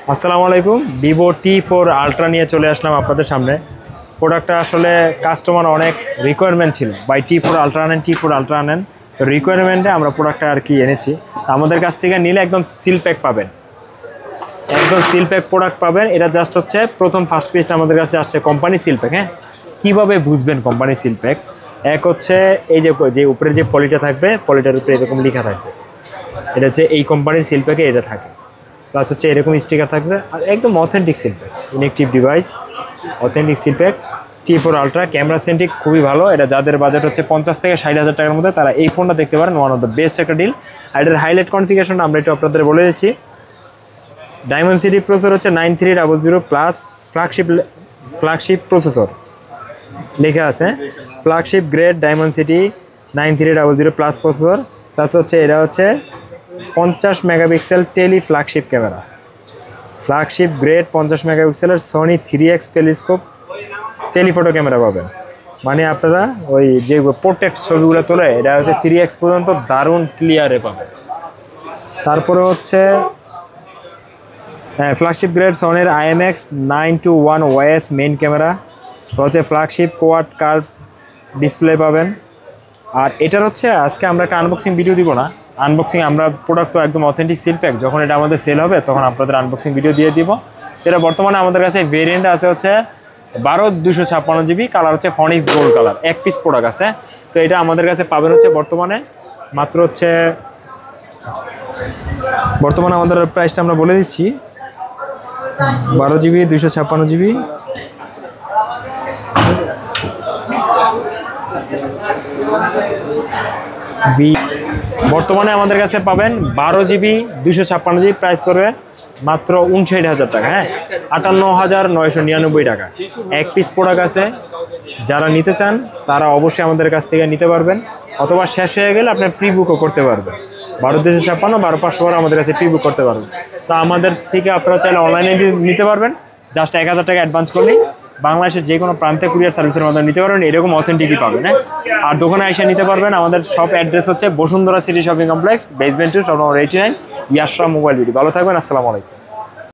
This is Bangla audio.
আসসালামু আলাইকুম। ভিভো T4 আলট্রা নিয়ে চলে আসলাম আপনাদের সামনে। প্রোডাক্টটা আসলে কাস্টমার অনেক রিকোয়ারমেন্ট ছিল, বাই T4 আলট্রা আনেন, T4 আলট্রা আনেন। তো রিকোয়ারমেন্টে আমরা প্রোডাক্টটা আর কি এনেছি। আমাদের কাছ থেকে নিলে একদম সিল প্যাক পাবেন, একদম সিল প্যাক প্রোডাক্ট পাবেন। এটা জাস্ট হচ্ছে প্রথম ফার্স্ট পিস আমাদের কাছে আসছে কোম্পানি সিল প্যাক। হ্যাঁ, কীভাবে বুঝবেন কোম্পানি সিল প্যাক? এক হচ্ছে এই যে উপরে যে পলিটা থাকবে, পলিটার উপরে এরকম লেখা থাকবে, এটা হচ্ছে এই কোম্পানির সিল প্যাকে এটা থাকে। প্লাস হচ্ছে এরকম স্টিকার থাকবে, আর একদম authentic seal pack, inactive device, authentic seal pack. T4 ultra camera সেন্টিক খুবই ভালো। এটা যাদের বাজেট হচ্ছে 50 থেকে 60,000 টাকার মধ্যে, তারা এই ফোনটা দেখতে পারেন। ওয়ান অফ দ্য বেস্ট একটা ডিল। আর এটার হাইলাইট কনফিগারেশনটা আমরা একটু আপনাদের বলে দিচ্ছি। ডায়মন্ড প্রসেসর হচ্ছে 9300 প্লাস ফ্ল্যাগশিপ প্রসেসর লেখা আছে, flagship grade diamond 9300 plus processor. Plus হচ্ছে এটা হচ্ছে 50 megapixel tele flagship camera, flagship grade 50 মেগাপিক্সেলের Sony 3x telescope telephoto camera পাবেন। মানে আপনারা ওই যে পোর্ট্রেট ছবিগুলো তোলে, এটা হচ্ছে 3x পর্যন্ত দারুণ ক্লিয়ারে পাবেন। তারপরে হচ্ছে ফ্ল্যাগশিপ গ্রেড সনির IMX 921 OIS মেইন ক্যামেরা, হচ্ছে ফ্ল্যাগশিপ কোয়াড কার্ভ ডিসপ্লে পাবেন। আর এটার হচ্ছে আজকে আমরা একটা আনবক্সিং ভিডিও দিব না, আনবক্সিং আমরা প্রোডাক্ট তো একদম অথেন্টিক সিল প্যাক, যখন এটা আমাদের সেল হবে তখন আপনাদের আনবক্সিং ভিডিও দিয়ে দিব। এটা বর্তমানে আমাদের কাছে ভেরিয়েন্ট আছে হচ্ছে 12 256 GB, কালার হচ্ছে ফনিক্স গোল্ড কালার, এক পিস প্রোডাক্ট আছে। তো এটা আমাদের কাছে পাবেন হচ্ছে বর্তমানে মাত্র হচ্ছে, বর্তমানে আমাদের প্রাইসটা আমরা বলে দিচ্ছি, 12GB 256GB বর্তমানে আমাদের কাছে পাবেন 12GB 256GB, প্রাইস পড়বে মাত্র 59,000 টাকা। হ্যাঁ, 58,999 টাকা। এক পিস প্রোডাক্ট আছে, যারা নিতে চান তারা অবশ্যই আমাদের কাছ থেকে নিতে পারবেন, অথবা শেষ হয়ে গেলে আপনার প্রি বুকও করতে পারবেন। 12,256, 12,500 আমাদের কাছে প্রি বুক করতে পারবেন। তা আমাদের থেকে আপনারা চাইলে অনলাইনে নিতে পারবেন, জাস্ট 1,000 টাকা অ্যাডভান্স করলেই বাংলাদেশের যে কোনো প্রান্তে কুরিয়ার সার্ভিসের মাধ্যমে নিতে পারবেন। এরকম অথেন্টিকই পাবেন। হ্যাঁ, আর দোকানে এসে নিতে পারবেন। আমাদের শপ অ্যাড্রেস হচ্ছে Bashundhara city shopping complex, basement 2, shop number 89, Yashram mobile video. ভালো থাকবেন, আসসালামু আলাইকুম।